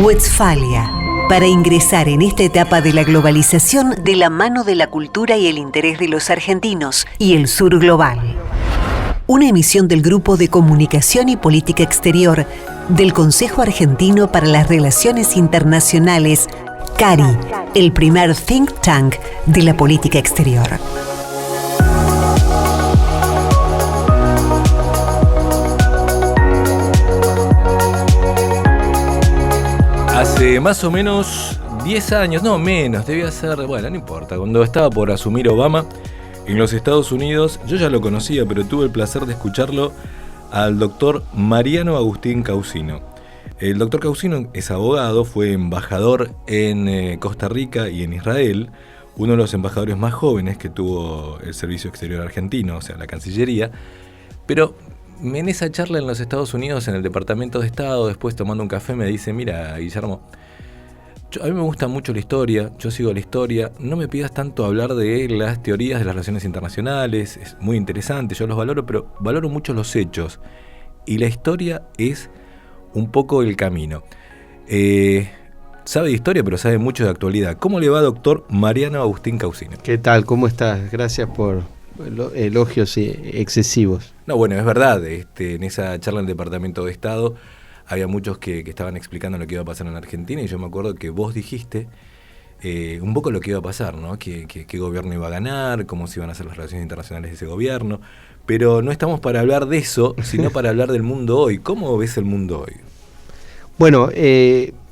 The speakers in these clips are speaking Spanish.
Westfalia, para ingresar en esta etapa de la globalización de la mano de la cultura y el interés de los argentinos y el sur global. Una emisión del Grupo de Comunicación y Política Exterior del Consejo Argentino para las Relaciones Internacionales, CARI, el primer think tank de la política exterior. Hace más o menos 10 años, no menos, debía ser, bueno, no importa, cuando estaba por asumir Obama en los Estados Unidos, yo ya lo conocía, pero tuve el placer de escucharlo al doctor Mariano Agustín Causino. El doctor Causino es abogado, fue embajador en Costa Rica y en Israel, uno de los embajadores más jóvenes que tuvo el Servicio Exterior Argentino, o sea, la Cancillería, pero en esa charla en los Estados Unidos, en el Departamento de Estado, después tomando un café, me dice, mira, Guillermo, a mí me gusta mucho la historia, yo sigo la historia, no me pidas tanto hablar de las teorías de las relaciones internacionales, es muy interesante, yo los valoro, pero valoro mucho los hechos, y la historia es un poco el camino. Sabe de historia, pero sabe mucho de actualidad. ¿Cómo le va, doctor Mariano Agustín Causino? ¿Qué tal? ¿Cómo estás? Gracias por elogios excesivos. No, bueno, es verdad, en esa charla en el Departamento de Estado había muchos que estaban explicando lo que iba a pasar en Argentina, y yo me acuerdo que vos dijiste un poco lo que iba a pasar, ¿no? Qué gobierno iba a ganar, cómo se iban a hacer las relaciones internacionales de ese gobierno, pero no estamos para hablar de eso, sino para hablar del mundo hoy. ¿Cómo ves el mundo hoy? Bueno,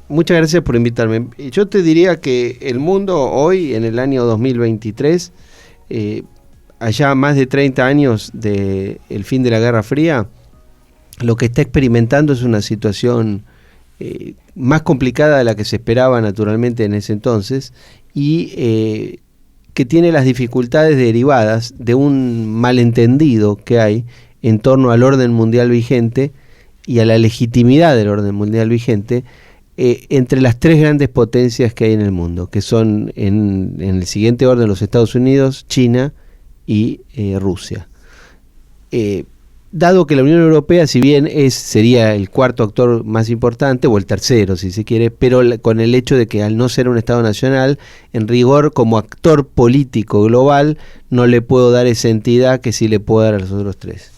muchas gracias por invitarme. Yo te diría que el mundo hoy, en el año 2023, allá más de 30 años del fin de la Guerra Fría, lo que está experimentando es una situación más complicada de la que se esperaba naturalmente en ese entonces, y que tiene las dificultades derivadas de un malentendido que hay en torno al orden mundial vigente y a la legitimidad del orden mundial vigente entre las tres grandes potencias que hay en el mundo, que son en el siguiente orden los Estados Unidos, China y Rusia. Dado que la Unión Europea, si bien sería el cuarto actor más importante, o el tercero si se quiere, pero con el hecho de que al no ser un Estado nacional, en rigor como actor político global, no le puedo dar esa entidad que sí le puedo dar a los otros tres,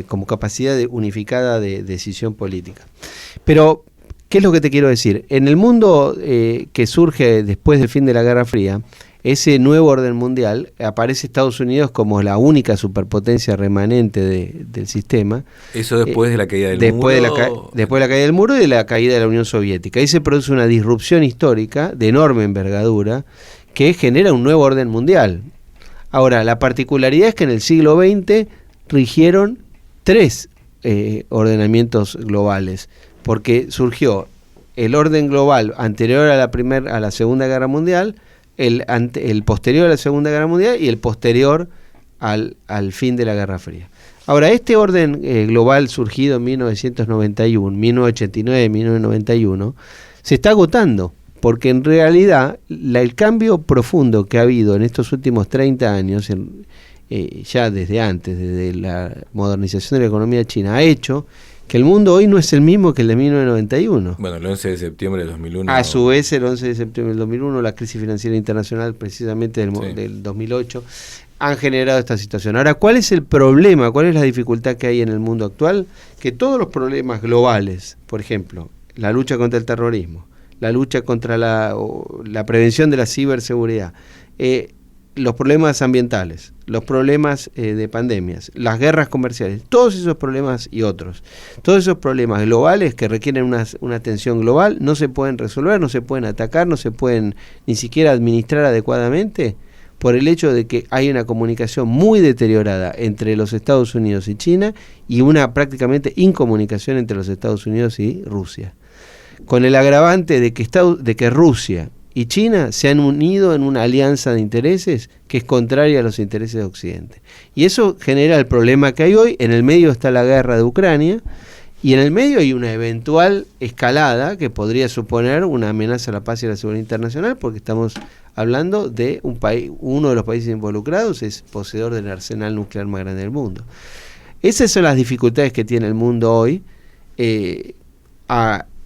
como capacidad unificada de decisión política. Pero, ¿qué es lo que te quiero decir? En el mundo que surge después del fin de la Guerra Fría, ese nuevo orden mundial, aparece Estados Unidos como la única superpotencia remanente del sistema. Eso después de la caída del muro. Después de la caída del muro y de la caída de la Unión Soviética. Ahí se produce una disrupción histórica de enorme envergadura que genera un nuevo orden mundial. Ahora, la particularidad es que en el siglo XX rigieron tres ordenamientos globales, porque surgió el orden global anterior a la Segunda Guerra Mundial, el posterior a la Segunda Guerra Mundial y el posterior al fin de la Guerra Fría. Ahora, este orden global surgido en 1991, 1989, 1991, se está agotando, porque en realidad el cambio profundo que ha habido en estos últimos 30 años, ya desde antes, desde la modernización de la economía china, ha hecho que el mundo hoy no es el mismo que el de 1991. Bueno, el 11 de septiembre de 2001. A su vez, el 11 de septiembre del 2001, la crisis financiera internacional precisamente del 2008, han generado esta situación. Ahora, ¿cuál es el problema? ¿Cuál es la dificultad que hay en el mundo actual? Que todos los problemas globales, por ejemplo, la lucha contra el terrorismo, la lucha contra la prevención de la ciberseguridad, los problemas ambientales, los problemas de pandemias, las guerras comerciales, todos esos problemas y otros, todos esos problemas globales que requieren una atención global, no se pueden resolver, no se pueden atacar, no se pueden ni siquiera administrar adecuadamente por el hecho de que hay una comunicación muy deteriorada entre los Estados Unidos y China y una prácticamente incomunicación entre los Estados Unidos y Rusia, con el agravante de que Rusia y China se han unido en una alianza de intereses que es contraria a los intereses de Occidente. Y eso genera el problema que hay hoy. En el medio está la guerra de Ucrania, y en el medio hay una eventual escalada que podría suponer una amenaza a la paz y a la seguridad internacional, porque estamos hablando de un país, uno de los países involucrados es poseedor del arsenal nuclear más grande del mundo. Esas son las dificultades que tiene el mundo hoy.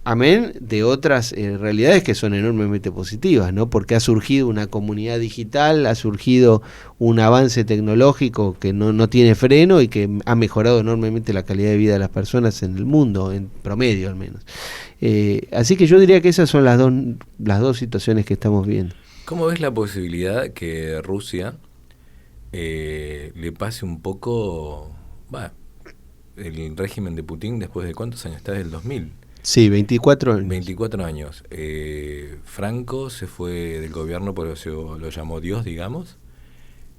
Amén de otras realidades que son enormemente positivas, ¿no? Porque ha surgido una comunidad digital, ha surgido un avance tecnológico que no tiene freno y que ha mejorado enormemente la calidad de vida de las personas en el mundo, en promedio al menos. Así que yo diría que esas son las dos situaciones que estamos viendo. ¿Cómo ves la posibilidad que Rusia le pase un poco el régimen de Putin después de cuántos años está? Desde el 2000. Sí, 24 años. 24 años. Franco se fue del gobierno, por eso lo llamó Dios, digamos.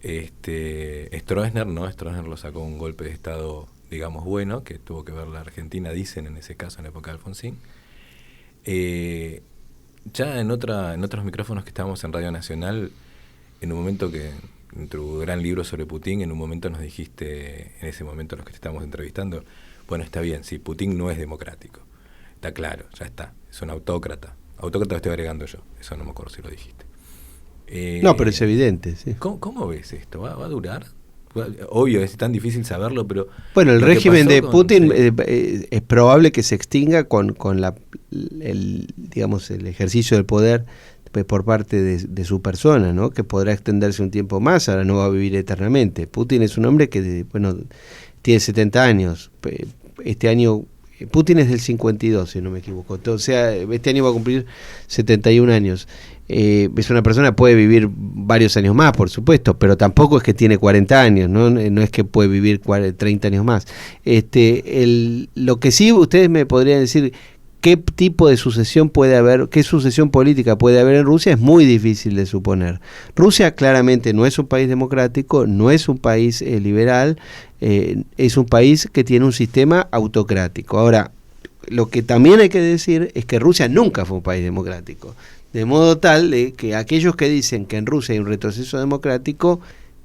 Stroessner lo sacó un golpe de Estado, digamos, bueno, que tuvo que ver la Argentina, dicen en ese caso, en la época de Alfonsín. Ya en otros micrófonos que estábamos en Radio Nacional, en un momento que, en tu gran libro sobre Putin, en un momento nos dijiste, en ese momento los que te estábamos entrevistando, bueno, está bien, sí, Putin no es democrático. Está claro, ya está, es un autócrata. Autócrata lo estoy agregando yo, eso no me acuerdo si lo dijiste. No, pero es evidente, sí. ¿Cómo ves esto? ¿Va a durar? Obvio, es tan difícil saberlo, pero... Bueno, el régimen de Putin es probable que se extinga con el ejercicio del poder por parte de su persona, ¿no? Que podrá extenderse un tiempo más, ahora no va a vivir eternamente. Putin es un hombre que, tiene 70 años. Este año... Putin es del 52, si no me equivoco. O sea, este año va a cumplir 71 años. Es una persona que puede vivir varios años más, por supuesto, pero tampoco es que tiene 40 años, no es que puede vivir 30 años más. Lo que sí ustedes me podrían decir, qué tipo de sucesión puede haber, qué sucesión política puede haber en Rusia, es muy difícil de suponer. Rusia claramente no es un país democrático, no es un país liberal, es un país que tiene un sistema autocrático. Ahora, lo que también hay que decir es que Rusia nunca fue un país democrático, de modo tal de que aquellos que dicen que en Rusia hay un retroceso democrático,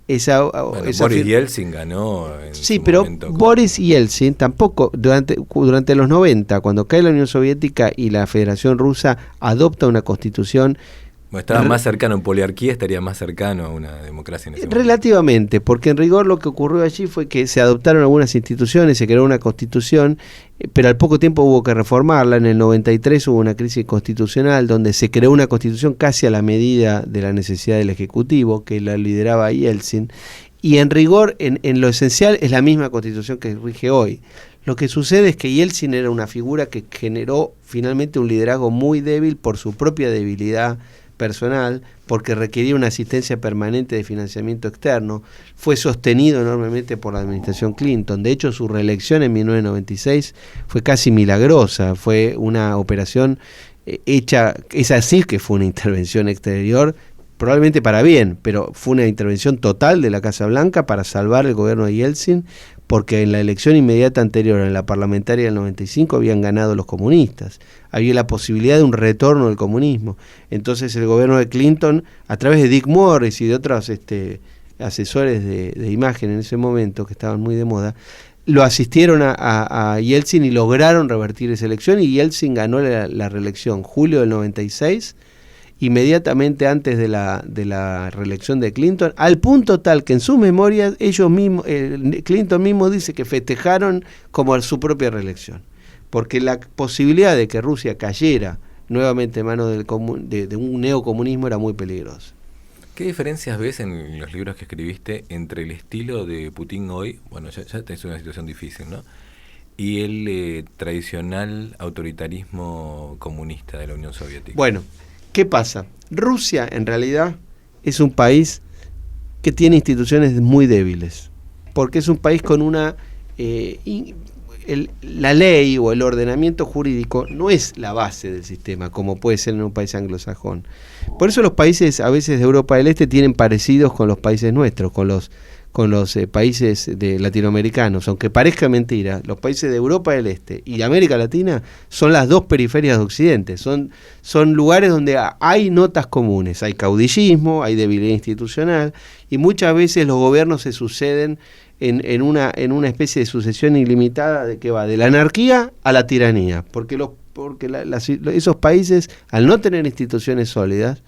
Boris Yeltsin ganó en sí, pero Boris Yeltsin tampoco, durante los 90, cuando cae la Unión Soviética y la Federación Rusa adopta una constitución... Estaba más cercano, en poliarquía estaría más cercano a una democracia en ese momento. Relativamente, porque en rigor lo que ocurrió allí fue que se adoptaron algunas instituciones, se creó una constitución, pero al poco tiempo hubo que reformarla. En el 93 hubo una crisis constitucional donde se creó una constitución casi a la medida de la necesidad del Ejecutivo, que la lideraba Yeltsin, y en rigor, en lo esencial, es la misma constitución que rige hoy. Lo que sucede es que Yeltsin era una figura que generó finalmente un liderazgo muy débil por su propia debilidad personal, porque requería una asistencia permanente de financiamiento externo. Fue sostenido enormemente por la administración Clinton. De hecho, su reelección en 1996 fue casi milagrosa, fue una operación hecha, es así que fue una intervención exterior, probablemente para bien, pero fue una intervención total de la Casa Blanca para salvar el gobierno de Yeltsin, porque en la elección inmediata anterior, en la parlamentaria del 95, habían ganado los comunistas. Había la posibilidad de un retorno del comunismo. Entonces el gobierno de Clinton, a través de Dick Morris y de otros asesores de imagen en ese momento, que estaban muy de moda, lo asistieron a Yeltsin y lograron revertir esa elección, y Yeltsin ganó la reelección julio del 96, inmediatamente antes de la reelección de Clinton, al punto tal que en sus memorias ellos mismos, Clinton mismo dice que festejaron como su propia reelección, porque la posibilidad de que Rusia cayera nuevamente en manos de un neocomunismo era muy peligrosa. ¿Qué diferencias ves en los libros que escribiste entre el estilo de Putin hoy, bueno, ya es una situación difícil, ¿no?, y el tradicional autoritarismo comunista de la Unión Soviética? Bueno, ¿qué pasa? Rusia en realidad es un país que tiene instituciones muy débiles, porque es un país con una... la ley o el ordenamiento jurídico no es la base del sistema, como puede ser en un país anglosajón. Por eso los países a veces de Europa del Este tienen parecidos con los países nuestros, con los países latinoamericanos, aunque parezca mentira. Los países de Europa del Este y de América Latina son las dos periferias de Occidente, son lugares donde hay notas comunes, hay caudillismo, hay debilidad institucional, y muchas veces los gobiernos se suceden en una especie de sucesión ilimitada de que va de la anarquía a la tiranía, porque esos países, al no tener instituciones sólidas,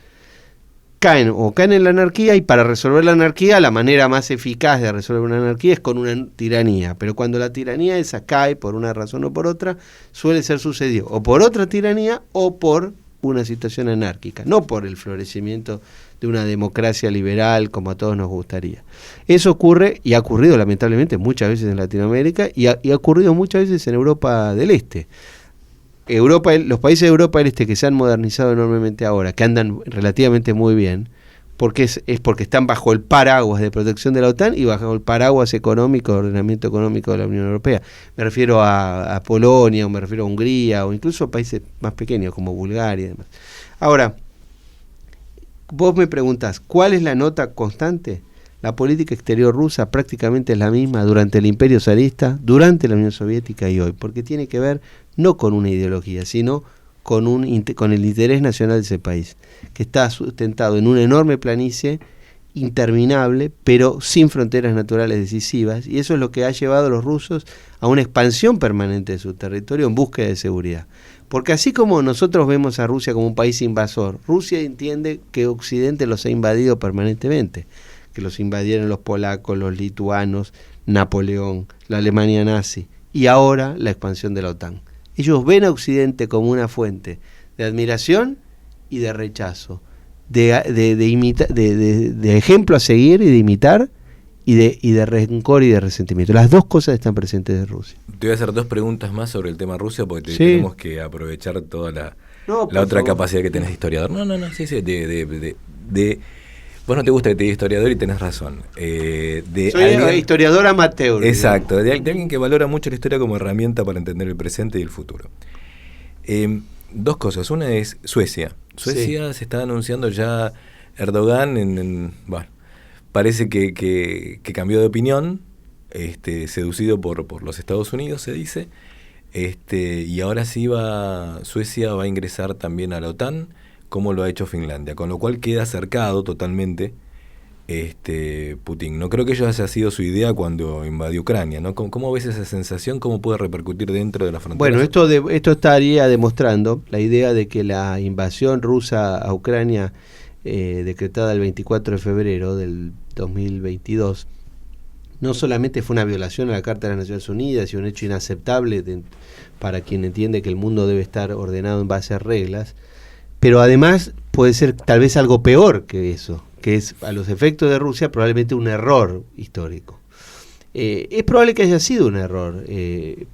caen en la anarquía, y para resolver la anarquía la manera más eficaz de resolver una anarquía es con una tiranía, pero cuando la tiranía esa cae por una razón o por otra, suele ser sucedido o por otra tiranía o por una situación anárquica, no por el florecimiento de una democracia liberal como a todos nos gustaría. Eso ocurre, y ha ocurrido lamentablemente muchas veces en Latinoamérica, y ha ocurrido muchas veces en Europa del Este. Los países de Europa del Este que se han modernizado enormemente ahora, que andan relativamente muy bien, porque es porque están bajo el paraguas de protección de la OTAN y bajo el paraguas económico, ordenamiento económico de la Unión Europea. Me refiero a Polonia, o me refiero a Hungría, o incluso a países más pequeños como Bulgaria y demás. Ahora, vos me preguntás, ¿cuál es la nota constante? La política exterior rusa prácticamente es la misma durante el Imperio zarista, durante la Unión Soviética y hoy, porque tiene que ver no con una ideología, sino con el interés nacional de ese país, que está sustentado en una enorme planicie interminable, pero sin fronteras naturales decisivas, y eso es lo que ha llevado a los rusos a una expansión permanente de su territorio en búsqueda de seguridad. Porque así como nosotros vemos a Rusia como un país invasor, Rusia entiende que Occidente los ha invadido permanentemente, que los invadieron los polacos, los lituanos, Napoleón, la Alemania nazi, y ahora la expansión de la OTAN. Ellos ven a Occidente como una fuente de admiración y de rechazo, de ejemplo a seguir y de imitar, y de rencor y de resentimiento. Las dos cosas están presentes de Rusia. Te voy a hacer dos preguntas más sobre el tema Rusia, porque sí, tenemos que aprovechar toda la otra favor. Capacidad que tenés de historiador. No, sí, vos no te gusta que te diga historiador y tenés razón. Soy historiador amateur. Exacto, de alguien que valora mucho la historia como herramienta para entender el presente y el futuro. Dos cosas. Una es Suecia. Suecia se está anunciando ya Erdogan parece que cambió de opinión, seducido por los Estados Unidos, se dice, y ahora sí Suecia va a ingresar también a la OTAN, como lo ha hecho Finlandia, con lo cual queda cercado totalmente Putin. No creo que ello haya sido su idea cuando invadió Ucrania, ¿no? ¿Cómo ves esa sensación? ¿Cómo puede repercutir dentro de la frontera? Bueno, esto estaría demostrando la idea de que la invasión rusa a Ucrania, decretada el 24 de febrero del 2022, no solamente fue una violación a la Carta de las Naciones Unidas y un hecho inaceptable para quien entiende que el mundo debe estar ordenado en base a reglas, pero además puede ser tal vez algo peor que eso, que es a los efectos de Rusia probablemente un error histórico. Es probable que haya sido un error,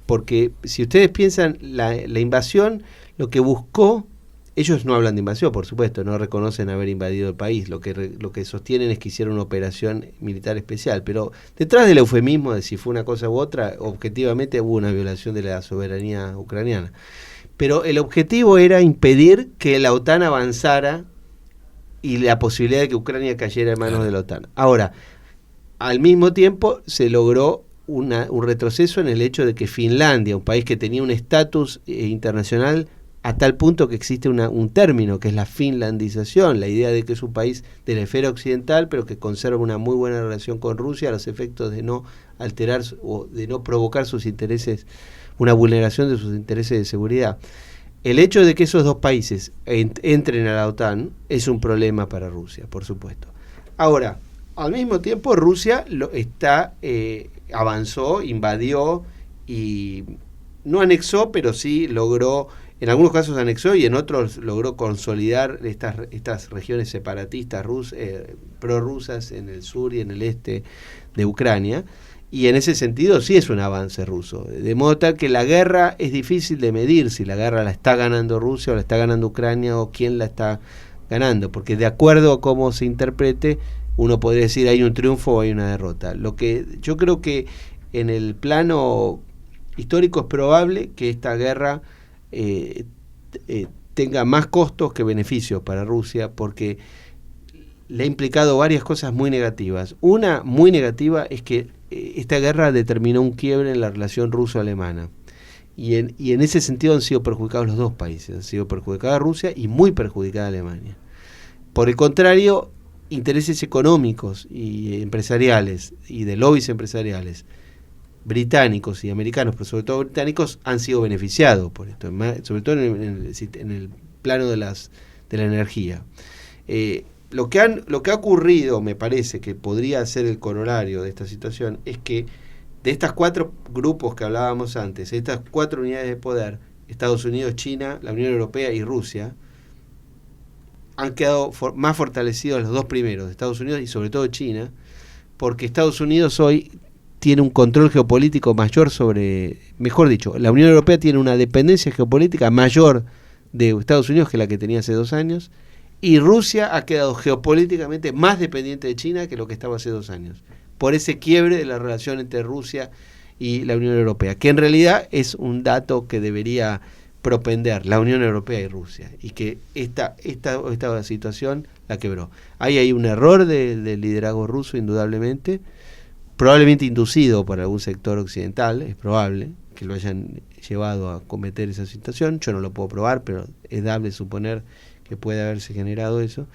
porque si ustedes piensan, la invasión lo que buscó, ellos no hablan de invasión, por supuesto, no reconocen haber invadido el país, lo que sostienen es que hicieron una operación militar especial, pero detrás del eufemismo de si fue una cosa u otra, objetivamente hubo una violación de la soberanía ucraniana. Pero el objetivo era impedir que la OTAN avanzara y la posibilidad de que Ucrania cayera en manos de la OTAN. Ahora, al mismo tiempo se logró un retroceso en el hecho de que Finlandia, un país que tenía un estatus internacional a tal punto que existe un término que es la finlandización, la idea de que es un país de la esfera occidental pero que conserva una muy buena relación con Rusia a los efectos de no alterar o de no provocar sus intereses, una vulneración de sus intereses de seguridad. El hecho de que esos dos países entren a la OTAN es un problema para Rusia, por supuesto. Ahora, al mismo tiempo Rusia avanzó, invadió y no anexó, pero sí logró, en algunos casos anexó y en otros logró consolidar estas regiones separatistas prorrusas en el sur y en el este de Ucrania. Y en ese sentido sí es un avance ruso. De modo tal que la guerra es difícil de medir, si la guerra la está ganando Rusia o la está ganando Ucrania o quién la está ganando, porque de acuerdo a cómo se interprete, uno podría decir hay un triunfo o hay una derrota. Lo que yo creo que en el plano histórico es probable que esta guerra tenga más costos que beneficios para Rusia, porque le ha implicado varias cosas muy negativas. Una muy negativa es que esta guerra determinó un quiebre en la relación ruso-alemana. Y en ese sentido han sido perjudicados los dos países. Han sido perjudicada Rusia y muy perjudicada Alemania. Por el contrario, intereses económicos y empresariales y de lobbies empresariales británicos y americanos, pero sobre todo británicos, han sido beneficiados por esto, sobre todo en el plano de la energía. lo que ha ocurrido, me parece que podría ser el corolario de esta situación, es que de estas 4 grupos que hablábamos antes, estas 4 unidades de poder, Estados Unidos, China, la Unión Europea y Rusia, han quedado más fortalecidos los 2 primeros, Estados Unidos y sobre todo China, porque Estados Unidos hoy tiene un control geopolítico mayor mejor dicho, la Unión Europea tiene una dependencia geopolítica mayor de Estados Unidos que la que tenía hace 2 años, y Rusia ha quedado geopolíticamente más dependiente de China que lo que estaba hace 2 años, por ese quiebre de la relación entre Rusia y la Unión Europea, que en realidad es un dato que debería propender la Unión Europea y Rusia, y que esta situación la quebró. Ahí hay un error del liderazgo ruso, indudablemente, probablemente inducido por algún sector occidental, es probable que lo hayan llevado a cometer esa situación, yo no lo puedo probar, pero es dable suponer que puede haberse generado eso,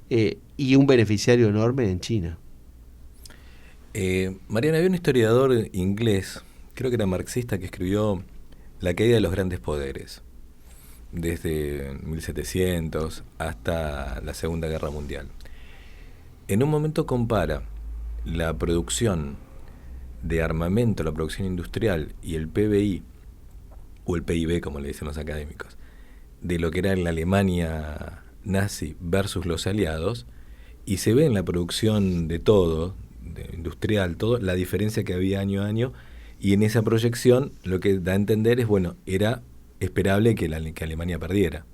y un beneficiario enorme en China. Mariana, había un historiador inglés, creo que era marxista, que escribió La caída de los grandes poderes, desde 1700 hasta la Segunda Guerra Mundial. En un momento compara la producción de armamento, la producción industrial y el PBI, o el PIB como le dicen los académicos, de lo que era la Alemania nazi versus los aliados, y se ve en la producción de todo, industrial, todo, la diferencia que había año a año, y en esa proyección lo que da a entender es, bueno, era esperable que Alemania perdiera.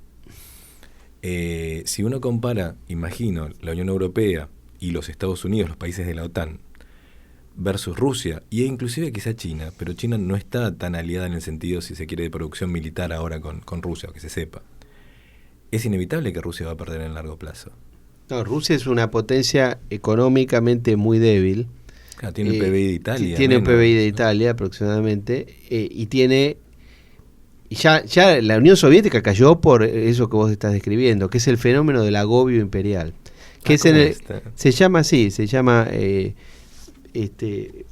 Si uno compara, imagino, la Unión Europea y los Estados Unidos, los países de la OTAN, versus Rusia, e inclusive quizá China, pero China no está tan aliada en el sentido, si se quiere, de producción militar ahora con Rusia, que se sepa. Es inevitable que Rusia va a perder en largo plazo. No, Rusia es una potencia económicamente muy débil. Claro, tiene el PBI de Italia. Tiene el PBI de Italia aproximadamente, y tiene... Ya la Unión Soviética cayó por eso que vos estás describiendo, que es el fenómeno del agobio imperial. Que se llama así,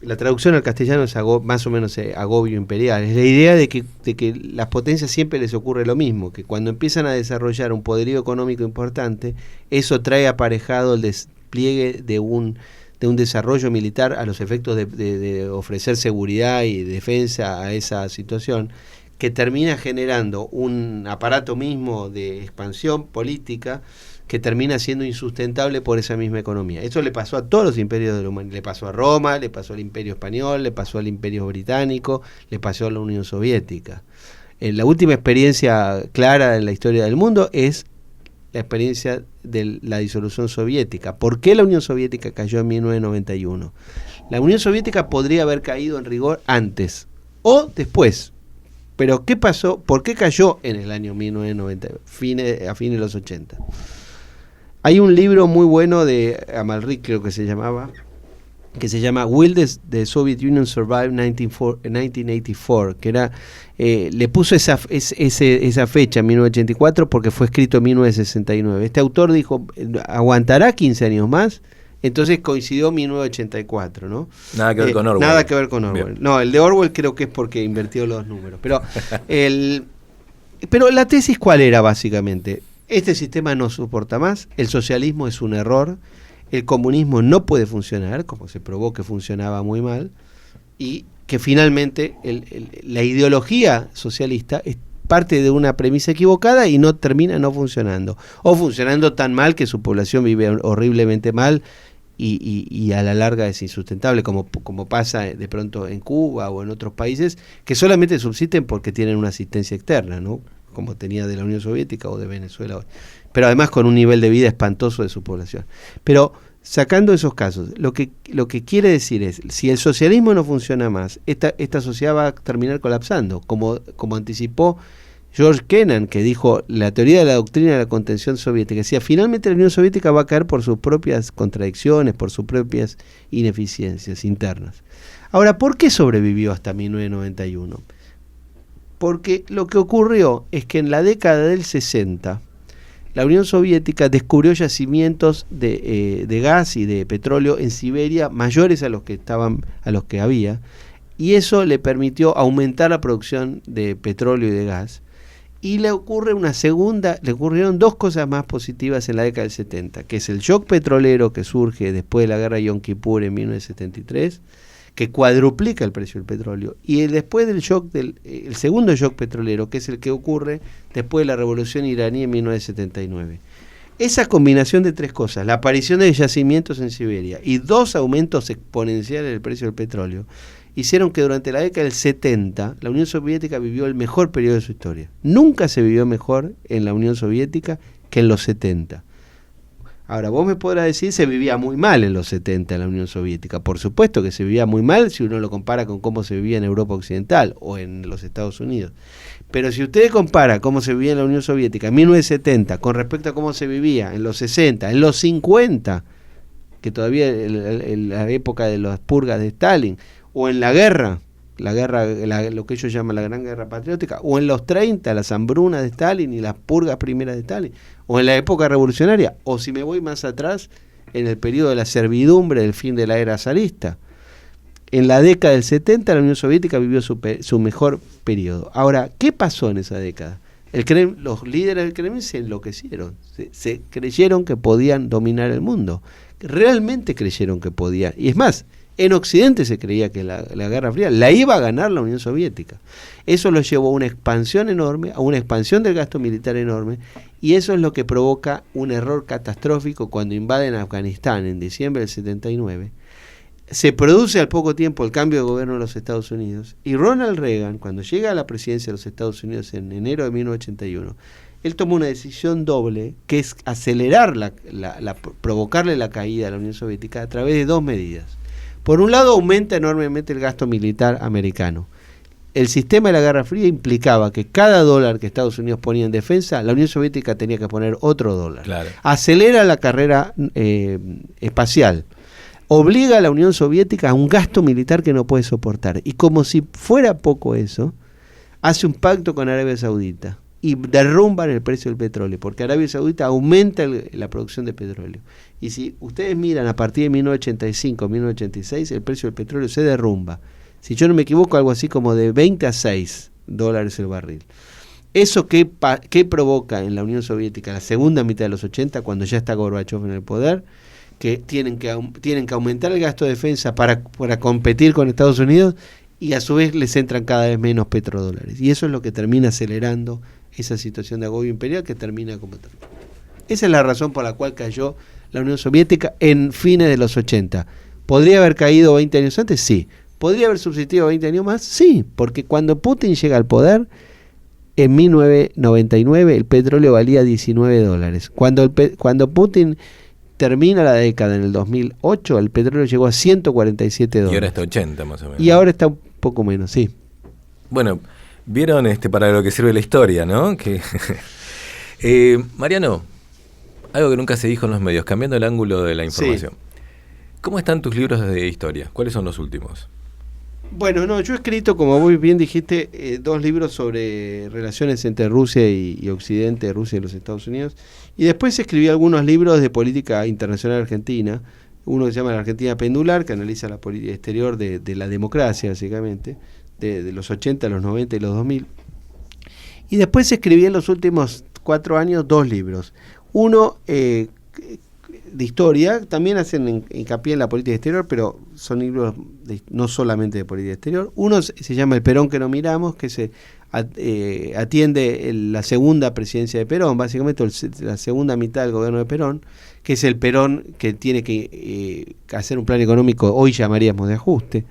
la traducción al castellano es más o menos agobio imperial. Es la idea de que las potencias siempre les ocurre lo mismo, que cuando empiezan a desarrollar un poderío económico importante, eso trae aparejado el despliegue de un desarrollo militar a los efectos de ofrecer seguridad y defensa a esa situación, que termina generando un aparato mismo de expansión política que termina siendo insustentable por esa misma economía. Eso le pasó a todos los imperios de la humanidad. Le pasó a Roma, le pasó al Imperio Español, le pasó al Imperio Británico, le pasó a la Unión Soviética. La última experiencia clara en la historia del mundo es la experiencia de la disolución soviética. ¿Por qué la Unión Soviética cayó en 1991? La Unión Soviética podría haber caído en rigor antes o después. Pero ¿qué pasó? ¿Por qué cayó en el año 1990, a fines de los 80? Hay un libro muy bueno de Amalrik, creo que se llamaba, que se llama Will the Soviet Union Survive 1984, que era le puso esa fecha, 1984, porque fue escrito en 1969. Este autor dijo, ¿aguantará 15 años más? Entonces coincidió 1984, ¿no? Nada que ver con Orwell. Nada que ver con Orwell. Bien. No, el de Orwell creo que es porque invirtió los números. Pero la tesis, ¿cuál era básicamente? Este sistema no soporta más, el socialismo es un error, el comunismo no puede funcionar, como se probó que funcionaba muy mal, y que finalmente la ideología socialista es parte de una premisa equivocada y termina no funcionando, o funcionando tan mal que su población vive horriblemente mal y a la larga es insustentable, como pasa de pronto en Cuba o en otros países que solamente subsisten porque tienen una asistencia externa, ¿no? Como tenía de la Unión Soviética o de Venezuela hoy, pero además con un nivel de vida espantoso de su población. Pero sacando esos casos, lo que quiere decir es, si el socialismo no funciona más, esta sociedad va a terminar colapsando, como anticipó George Kennan, que dijo la teoría de la doctrina de la contención soviética. Decía, finalmente la Unión Soviética va a caer por sus propias contradicciones, por sus propias ineficiencias internas. Ahora, ¿por qué sobrevivió hasta 1991? Porque lo que ocurrió es que en la década del 60, la Unión Soviética descubrió yacimientos de gas y de petróleo en Siberia mayores a los que había, y eso le permitió aumentar la producción de petróleo y de gas, Y le ocurrieron dos cosas más positivas en la década del 70, que es el shock petrolero que surge después de la guerra de Yom Kippur en 1973, que cuadruplica el precio del petróleo, y después del shock el segundo shock petrolero, que es el que ocurre después de la revolución iraní en 1979. Esa combinación de tres cosas, la aparición de yacimientos en Siberia y dos aumentos exponenciales del precio del petróleo, hicieron que durante la década del 70 la Unión Soviética vivió el mejor periodo de su historia. Nunca se vivió mejor en la Unión Soviética que en los 70. Ahora, vos me podrás decir, se vivía muy mal en los 70 en la Unión Soviética. Por supuesto que se vivía muy mal si uno lo compara con cómo se vivía en Europa Occidental o en los Estados Unidos. Pero si usted compara cómo se vivía en la Unión Soviética en 1970 con respecto a cómo se vivía en los 60, en los 50, que todavía en la época de las purgas de Stalin, o en la guerra, lo que ellos llaman la Gran Guerra Patriótica, o en los 30, las hambrunas de Stalin y las purgas primeras de Stalin, o en la época revolucionaria, o si me voy más atrás, en el periodo de la servidumbre del fin de la era zarista. En la década del 70 la Unión Soviética vivió su mejor periodo. Ahora, ¿qué pasó en esa década? Los líderes del Kremlin se enloquecieron, se creyeron que podían dominar el mundo, realmente creyeron que podían, y es más, en Occidente se creía que la Guerra Fría la iba a ganar la Unión Soviética. Eso lo llevó a una expansión enorme, a una expansión del gasto militar enorme, y eso es lo que provoca un error catastrófico cuando invaden Afganistán en diciembre del 79. Se produce al poco tiempo el cambio de gobierno de los Estados Unidos, y Ronald Reagan, cuando llega a la presidencia de los Estados Unidos en enero de 1981, él tomó una decisión doble, que es acelerar provocarle la caída a la Unión Soviética a través de dos medidas. Por un lado, aumenta enormemente el gasto militar americano. El sistema de la Guerra Fría implicaba que cada dólar que Estados Unidos ponía en defensa, la Unión Soviética tenía que poner otro dólar. Claro. Acelera la carrera espacial. Obliga a la Unión Soviética a un gasto militar que no puede soportar. Y como si fuera poco eso, hace un pacto con Arabia Saudita y derrumban el precio del petróleo, porque Arabia Saudita aumenta la producción de petróleo. Y si ustedes miran a partir de 1985, 1986, el precio del petróleo se derrumba. Si yo no me equivoco, algo así como de 20 a 6 dólares el barril. ¿Eso qué provoca en la Unión Soviética la segunda mitad de los 80, cuando ya está Gorbachev en el poder? Que tienen que aumentar el gasto de defensa para competir con Estados Unidos, y a su vez les entran cada vez menos petrodólares. Y eso es lo que termina acelerando esa situación de agobio imperial que termina como termina. Esa es la razón por la cual cayó la Unión Soviética en fines de los 80. ¿Podría haber caído 20 años antes? Sí. ¿Podría haber subsistido 20 años más? Sí, porque cuando Putin llega al poder, en 1999 el petróleo valía $19. Cuando Putin termina la década en el 2008, el petróleo llegó a $147. Y ahora está 80 más o menos. Y ahora está un poco menos, sí. Bueno, vieron para lo que sirve la historia, ¿no? Que Mariano, algo que nunca se dijo en los medios, cambiando el ángulo de la información. Sí. ¿Cómo están tus libros de historia? ¿Cuáles son los últimos? Bueno, yo he escrito, como vos bien dijiste, 2 libros sobre relaciones entre Rusia y Occidente, Rusia y los Estados Unidos. Y después escribí algunos libros de política internacional argentina. Uno que se llama La Argentina Pendular, que analiza la política exterior de la democracia, básicamente, de los 80, los 90 y los 2000. Y después escribí en los últimos 4 años 2 libros. Uno de historia, también hacen hincapié en la política exterior, pero son libros no solamente de política exterior. Uno se llama El Perón que no miramos, que se atiende la segunda presidencia de Perón, básicamente la segunda mitad del gobierno de Perón, que es el Perón que tiene que hacer un plan económico, hoy llamaríamos de ajuste,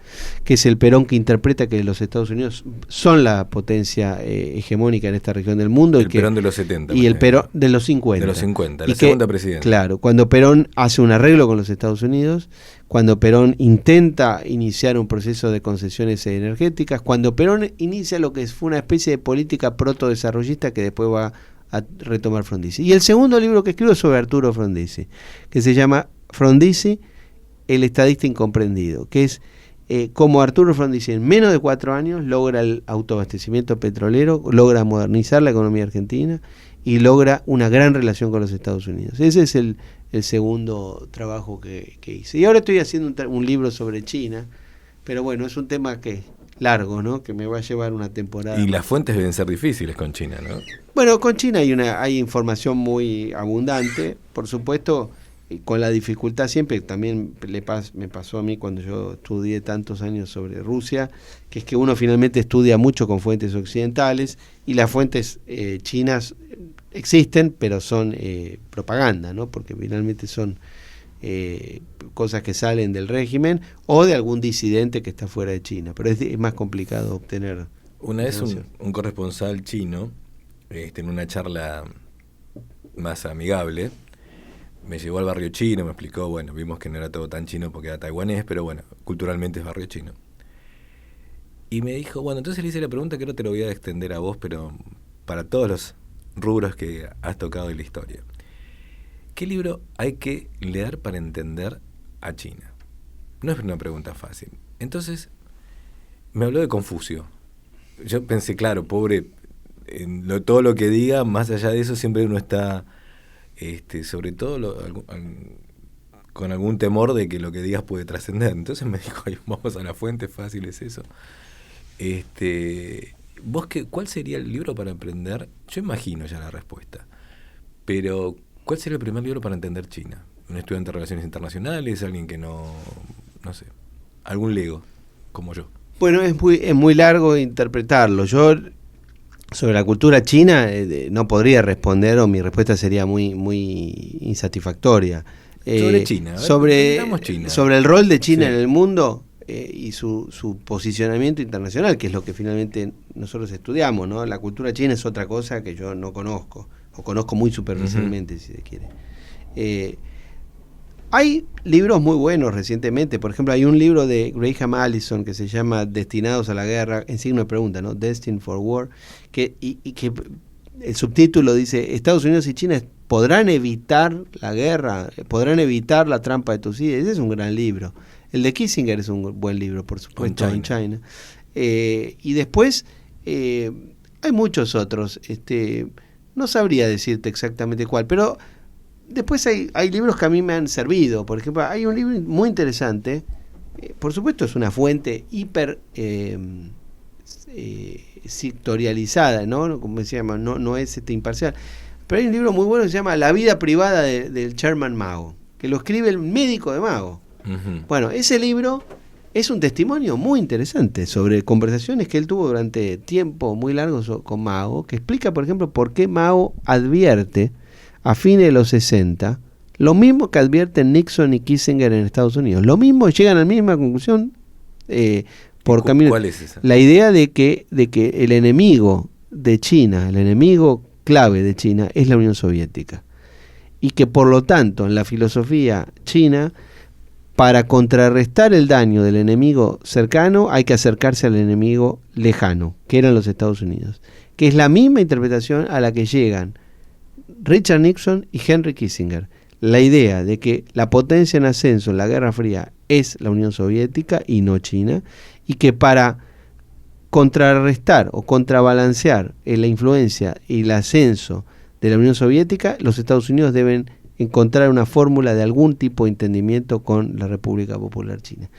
que es el Perón que interpreta que los Estados Unidos son la potencia hegemónica en esta región del mundo. El Perón de los 70. Y el Perón de los 50. De los 50, la segunda presidencia. Claro, cuando Perón hace un arreglo con los Estados Unidos, cuando Perón intenta iniciar un proceso de concesiones energéticas, cuando Perón inicia lo que fue una especie de política protodesarrollista que después va a retomar Frondizi. Y el segundo libro que escribo es sobre Arturo Frondizi, que se llama Frondizi, el estadista incomprendido, que es como Arturo Frondizi en menos de 4 años logra el autoabastecimiento petrolero, logra modernizar la economía argentina y logra una gran relación con los Estados Unidos. Ese es el segundo trabajo que hice. Y ahora estoy haciendo un libro sobre China, pero bueno, es un tema que largo, ¿no? Que me va a llevar una temporada. Y las fuentes deben ser difíciles con China, ¿no? Bueno, con China hay información muy abundante, por supuesto, con la dificultad siempre, también me pasó a mí cuando yo estudié tantos años sobre Rusia, que es que uno finalmente estudia mucho con fuentes occidentales y las fuentes chinas existen, pero son propaganda, ¿no? Porque finalmente son cosas que salen del régimen o de algún disidente que está fuera de China, pero es más complicado obtener. Una vez un corresponsal chino, en una charla más amigable, me llevó al barrio chino, me explicó, bueno, vimos que no era todo tan chino porque era taiwanés, pero bueno, culturalmente es barrio chino. Y me dijo, bueno, entonces le hice la pregunta que no te lo voy a extender a vos, pero para todos los rubros que has tocado en la historia. ¿Qué libro hay que leer para entender a China? No es una pregunta fácil. Entonces, me habló de Confucio. Yo pensé, claro, pobre, todo lo que diga, más allá de eso, siempre uno está, sobre todo, con algún temor de que lo que digas puede trascender. Entonces me dijo, vamos a la fuente, fácil es eso. ¿Vos cuál sería el libro para aprender? Yo imagino ya la respuesta, pero ¿cuál sería el primer libro para entender China? ¿Un estudiante de Relaciones Internacionales? ¿Alguien que no sé, algún lego, como yo? Bueno, es muy largo interpretarlo. Yo, sobre la cultura china, no podría responder, o mi respuesta sería muy insatisfactoria. Sobre China, sobre China. Sobre el rol de China sí. en el mundo y su posicionamiento internacional, que es lo que finalmente nosotros estudiamos, ¿no? La cultura china es otra cosa que yo no conozco, o conozco muy superficialmente, si se quiere. Hay libros muy buenos recientemente, por ejemplo, hay un libro de Graham Allison que se llama Destinados a la Guerra, en signo de pregunta, ¿no? Destined for War, que el subtítulo dice, Estados Unidos y China podrán evitar la guerra, podrán evitar la trampa de Tucídides. Ese es un gran libro. El de Kissinger es un buen libro, por supuesto, en China. Y después hay muchos otros, no sabría decirte exactamente cuál, pero después hay libros que a mí me han servido. Por ejemplo, hay un libro muy interesante, por supuesto es una fuente hiper sectorializada, ¿no? Como se llama, no es imparcial, pero hay un libro muy bueno que se llama La vida privada del Chairman Mao, que lo escribe el médico de Mao. Uh-huh. Bueno, ese libro es un testimonio muy interesante sobre conversaciones que él tuvo durante tiempo muy largos con Mao, que explica, por ejemplo, por qué Mao advierte a fines de los 60 lo mismo que advierten Nixon y Kissinger en Estados Unidos. Lo mismo, llegan a la misma conclusión por camino. ¿Cuál es esa? La idea de que el enemigo de China, el enemigo clave de China es la Unión Soviética. Y que por lo tanto, en la filosofía china, para contrarrestar el daño del enemigo cercano, hay que acercarse al enemigo lejano, que eran los Estados Unidos. Que es la misma interpretación a la que llegan Richard Nixon y Henry Kissinger. La idea de que la potencia en ascenso en la Guerra Fría es la Unión Soviética y no China, y que para contrarrestar o contrabalancear la influencia y el ascenso de la Unión Soviética, los Estados Unidos deben encontrar una fórmula de algún tipo de entendimiento con la República Popular China.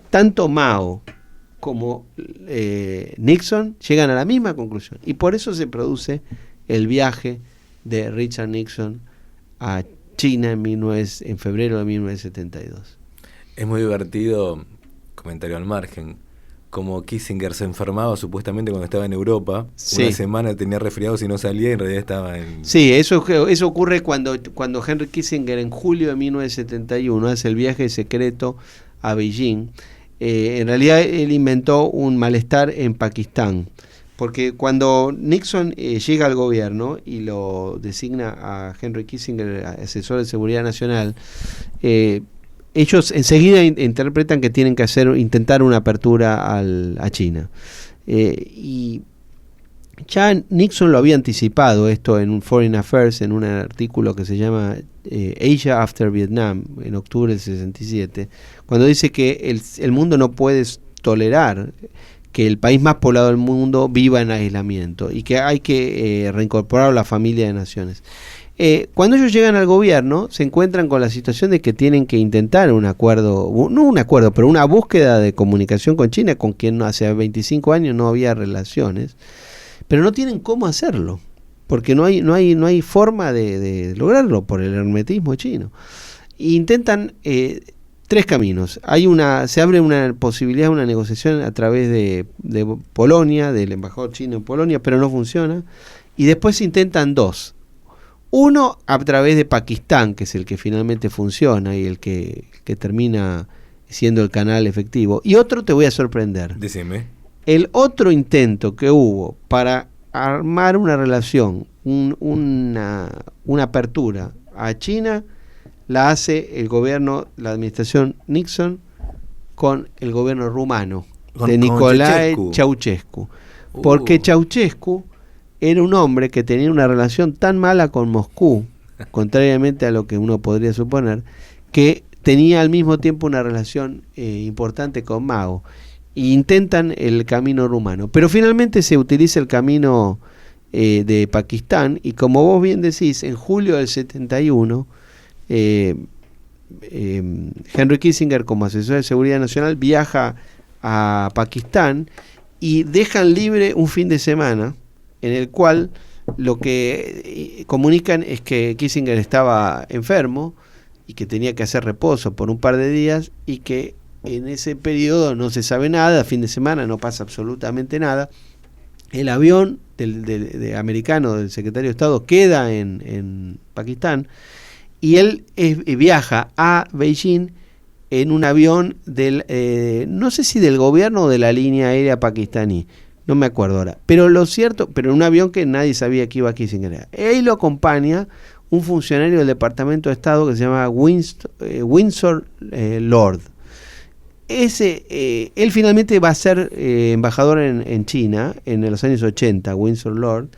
Tanto Mao como Nixon llegan a la misma conclusión, y por eso se produce el viaje de Richard Nixon a China en febrero de 1972. Es muy divertido, comentario al margen, como Kissinger se enfermaba supuestamente cuando estaba en Europa, sí. Una semana tenía resfriados y no salía, y en realidad estaba en... Sí, eso ocurre cuando Henry Kissinger en julio de 1971 hace el viaje secreto a Beijing. En realidad él inventó un malestar en Pakistán, porque cuando Nixon llega al gobierno y lo designa a Henry Kissinger asesor de seguridad nacional, ellos enseguida interpretan que tienen que intentar una apertura a China. Y ya Nixon lo había anticipado esto en un Foreign Affairs, en un artículo que se llama Asia After Vietnam, en octubre del 67, cuando dice que el mundo no puede tolerar que el país más poblado del mundo viva en aislamiento y que hay que reincorporar a la familia de naciones. Cuando ellos llegan al gobierno, se encuentran con la situación de que tienen que intentar un acuerdo, no un acuerdo, pero una búsqueda de comunicación con China, con quien hace 25 años no había relaciones, pero no tienen cómo hacerlo, porque no hay forma de lograrlo por el hermetismo chino. E intentan 3 caminos. Se abre una posibilidad de una negociación a través de Polonia, del embajador chino en Polonia, pero no funciona. Y después se intentan 2. Uno a través de Pakistán, que es el que finalmente funciona y el que termina siendo el canal efectivo. Y otro te voy a sorprender. Decime. El otro intento que hubo para armar una relación, una apertura a China, la hace el gobierno, la administración Nixon, con el gobierno rumano, de Nicolae Ceausescu. Porque Ceausescu era un hombre que tenía una relación tan mala con Moscú, contrariamente a lo que uno podría suponer, que tenía al mismo tiempo una relación importante con Mao. E intentan el camino rumano. Pero finalmente se utiliza el camino de Pakistán, y como vos bien decís, en julio del 71, Henry Kissinger, como asesor de seguridad nacional, viaja a Pakistán y dejan libre un fin de semana en el cual lo que comunican es que Kissinger estaba enfermo y que tenía que hacer reposo por un par de días, y que en ese periodo no se sabe nada, fin de semana no pasa absolutamente nada. El avión americano del secretario de Estado queda en Pakistán, y él viaja a Beijing en un avión no sé si del gobierno o de la línea aérea pakistaní, no me acuerdo ahora, pero en un avión que nadie sabía que iba a Kissinger. Ahí lo acompaña un funcionario del Departamento de Estado que se llama Windsor Lord. Él finalmente va a ser embajador en China en los años 80, Windsor Lord,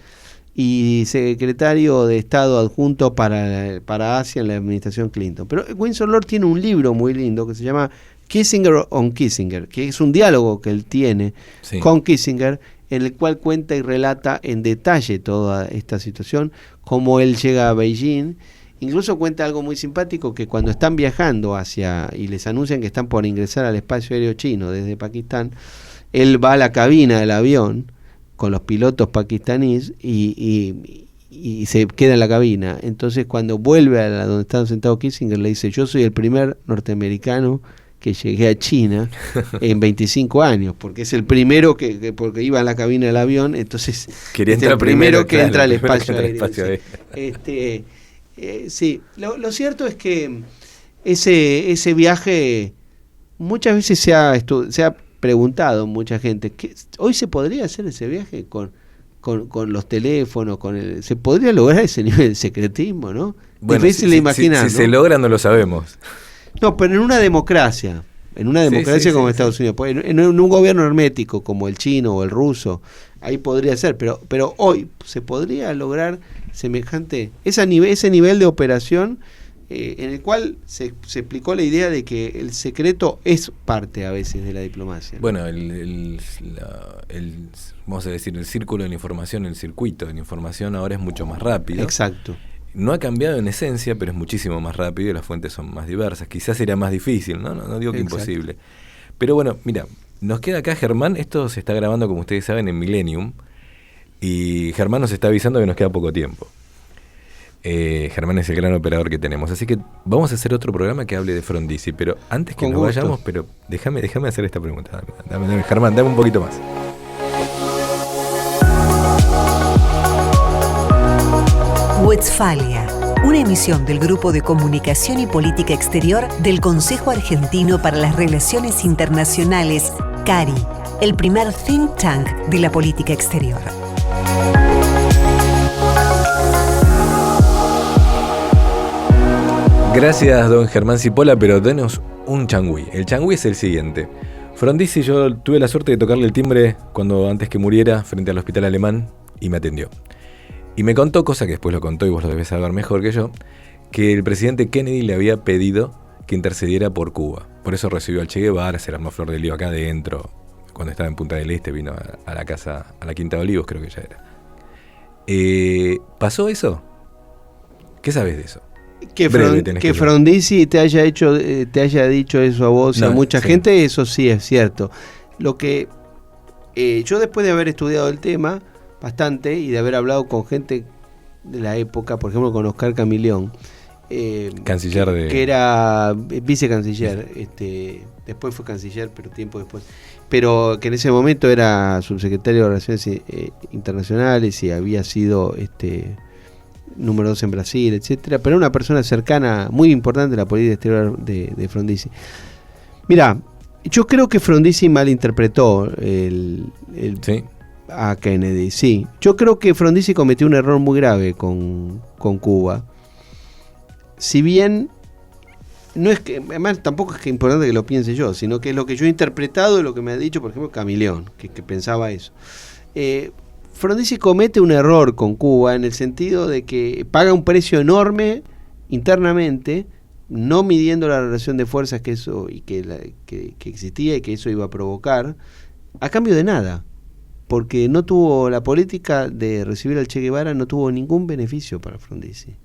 y secretario de Estado adjunto para Asia en la administración Clinton. Pero Windsor Lord tiene un libro muy lindo que se llama Kissinger on Kissinger, que es un diálogo que él tiene con Kissinger, en el cual cuenta y relata en detalle toda esta situación, cómo él llega a Beijing. Incluso cuenta algo muy simpático, que cuando están viajando y les anuncian que están por ingresar al espacio aéreo chino desde Pakistán, él va a la cabina del avión con los pilotos pakistaníes y se queda en la cabina. Entonces cuando vuelve a donde estaba sentado Kissinger, le dice: yo soy el primer norteamericano que llegué a China en 25 años, porque es el primero porque iba a la cabina del avión, entonces es el primero que entra al espacio aéreo. Sí, lo cierto es que ese viaje muchas veces se ha preguntado mucha gente, ¿hoy se podría hacer ese viaje con los teléfonos, se podría lograr ese nivel de secretismo, ¿no? Bueno, difícil de imaginar, si ¿no? se logra no lo sabemos. No, pero en una democracia como Estados Unidos, en un gobierno hermético como el chino o el ruso, ahí podría ser, pero hoy se podría lograr ese nivel de operación, en el cual se explicó la idea de que el secreto es parte a veces de la diplomacia, ¿no? Bueno, vamos a decir, el círculo de la información, el circuito de la información ahora es mucho más rápido. Exacto. No ha cambiado en esencia, pero es muchísimo más rápido y las fuentes son más diversas. Quizás sería más difícil, no digo que imposible. Pero bueno, mira, nos queda acá Germán. Esto se está grabando, como ustedes saben, en Millennium. Y Germán nos está avisando que nos queda poco tiempo. Germán es el gran operador que tenemos. Así que vamos a hacer otro programa que hable de Frondizi. Pero antes que nos vayamos, pero déjame hacer esta pregunta. Dame, Germán, dame un poquito más. Westfalia, una emisión del Grupo de Comunicación y Política Exterior del Consejo Argentino para las Relaciones Internacionales, CARI, el primer think tank de la política exterior. Gracias, don Germán Cipolla, pero denos un changüí. El changüí es el siguiente. Frondizi, yo tuve la suerte de tocarle el timbre antes que muriera frente al hospital alemán, y me atendió. Y me contó, cosa que después lo contó y vos lo debés saber mejor que yo, que el presidente Kennedy le había pedido que intercediera por Cuba. Por eso recibió al Che Guevara, se le armó flor de lío acá adentro. cuando estaba en Punta del Este, vino a la casa, a la Quinta de Olivos, creo que ya era. ¿Pasó eso? ¿Qué sabes de eso? Que Frondizi te haya dicho eso a vos y a mucha gente, eso sí es cierto. Lo que yo, después de haber estudiado el tema bastante y de haber hablado con gente de la época, por ejemplo con Oscar Camilión, canciller que era vicecanciller, después fue canciller, pero tiempo después, pero que en ese momento era subsecretario de Relaciones Internacionales y había sido número 2 en Brasil, etcétera, pero una persona cercana, muy importante de la política exterior de Frondizi. Mira, yo creo que Frondizi malinterpretó a Kennedy, sí. Yo creo que Frondizi cometió un error muy grave con Cuba. Si bien, no es que, además tampoco es que importante que lo piense yo, sino que es lo que yo he interpretado de lo que me ha dicho, por ejemplo, Camilión, que pensaba eso. Frondizi comete un error con Cuba en el sentido de que paga un precio enorme internamente, no midiendo la relación de fuerzas que eso y que existía y que eso iba a provocar, a cambio de nada, porque no tuvo la política de recibir al Che Guevara, no tuvo ningún beneficio para Frondizi.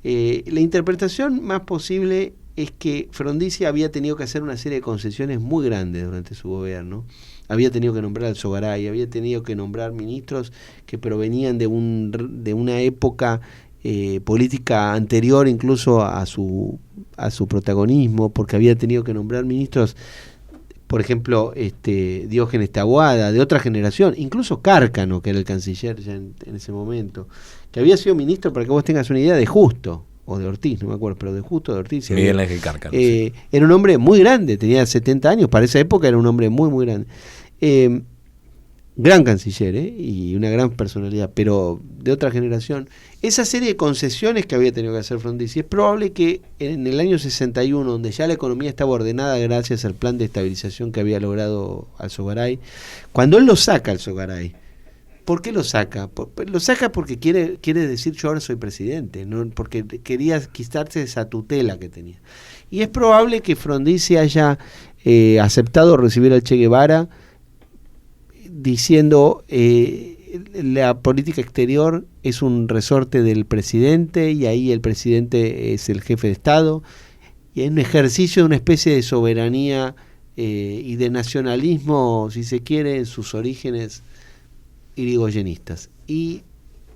La interpretación más posible es que Frondizi había tenido que hacer una serie de concesiones muy grandes durante su gobierno. Había tenido que nombrar al Sogaray, había tenido que nombrar ministros que provenían de una época política anterior incluso a su protagonismo, porque había tenido que nombrar ministros, por ejemplo, Diógenes Taboada, de otra generación, incluso Cárcano, que era el canciller ya en ese momento, que había sido ministro, para que vos tengas una idea, de Justo, o de Ortiz, no me acuerdo, pero de Justo, de Ortiz. Miguel Ángel Cárcano. Sí. Era un hombre muy grande, tenía 70 años, para esa época era un hombre muy, muy grande. Gran canciller, y una gran personalidad, pero de otra generación. Esa serie de concesiones que había tenido que hacer Frondizi, es probable que en el año 61, donde ya la economía estaba ordenada gracias al plan de estabilización que había logrado Alzogaray, cuando él lo saca Alzogaray, ¿por qué lo saca? Lo saca porque quiere decir yo ahora soy presidente, no porque quería quitarse esa tutela que tenía. Y es probable que Frondizi haya aceptado recibir al Che Guevara diciendo la política exterior es un resorte del presidente y ahí el presidente es el jefe de Estado y es un ejercicio de una especie de soberanía y de nacionalismo, si se quiere, en sus orígenes irigoyenistas. Y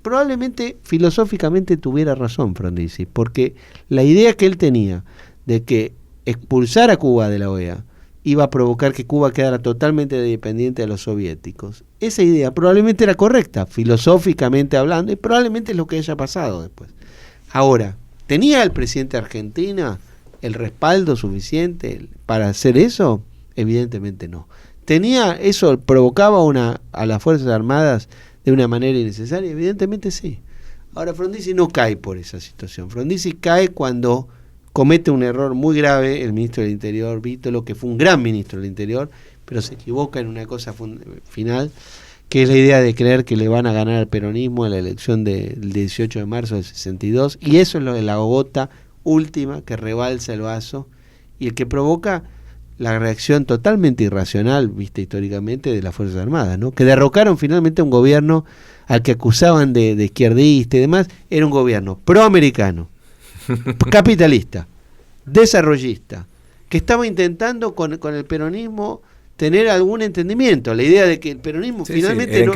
probablemente filosóficamente tuviera razón Frondizi, porque la idea que él tenía de que expulsar a Cuba de la OEA iba a provocar que Cuba quedara totalmente dependiente de los soviéticos. Esa idea probablemente era correcta, filosóficamente hablando, y probablemente es lo que haya pasado después. Ahora, ¿tenía el presidente de Argentina el respaldo suficiente para hacer eso? Evidentemente no. ¿Eso provocaba a las Fuerzas Armadas de una manera innecesaria? Evidentemente sí. Ahora, Frondizi no cae por esa situación. Frondizi cae cuando comete un error muy grave el ministro del Interior, Vítolo, que fue un gran ministro del Interior, pero se equivoca en una cosa final, que es la idea de creer que le van a ganar al peronismo en la elección del 18 de marzo del 62, y eso es la gota última que rebalsa el vaso, y el que provoca la reacción totalmente irracional, vista históricamente, de las Fuerzas Armadas, ¿no? Que derrocaron finalmente un gobierno al que acusaban de izquierdista y demás. Era un gobierno proamericano, capitalista, desarrollista, que estaba intentando con el peronismo tener algún entendimiento, la idea de que el peronismo finalmente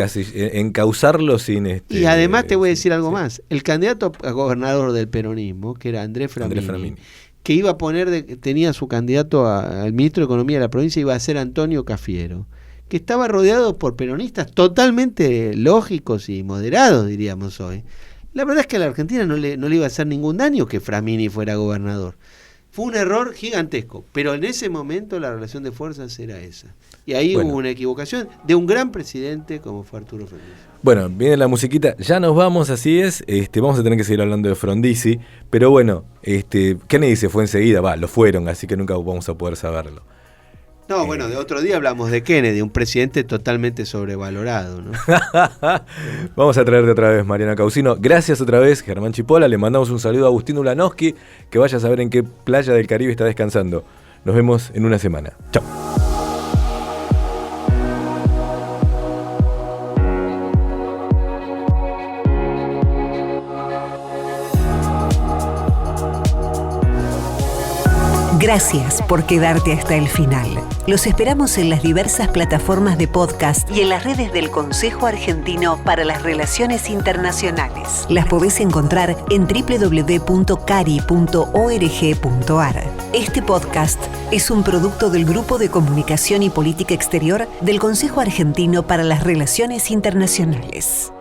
encauzarlo sin y además te voy a decir algo más, el candidato a gobernador del peronismo, que era Andrés Framini, que iba a tenía su candidato al ministro de Economía de la provincia, iba a ser Antonio Cafiero, que estaba rodeado por peronistas totalmente lógicos y moderados, diríamos hoy. La verdad es que a la Argentina no le iba a hacer ningún daño que Framini fuera gobernador. Fue un error gigantesco, pero en ese momento la relación de fuerzas era esa. Y ahí hubo una equivocación de un gran presidente como fue Arturo Frondizi. Bueno, viene la musiquita, ya nos vamos, así es, vamos a tener que seguir hablando de Frondizi, pero bueno, Kennedy se fue enseguida, lo fueron, así que nunca vamos a poder saberlo. No, bueno, de otro día hablamos de Kennedy, un presidente totalmente sobrevalorado, ¿no? Vamos a traerte otra vez, Mariana Causino. Gracias otra vez, Germán Chipola. Le mandamos un saludo a Agustín Ulanowski, que vaya a saber en qué playa del Caribe está descansando. Nos vemos en una semana. Chao. Gracias por quedarte hasta el final. Los esperamos en las diversas plataformas de podcast y en las redes del Consejo Argentino para las Relaciones Internacionales. Las podés encontrar en www.cari.org.ar. Este podcast es un producto del Grupo de Comunicación y Política Exterior del Consejo Argentino para las Relaciones Internacionales.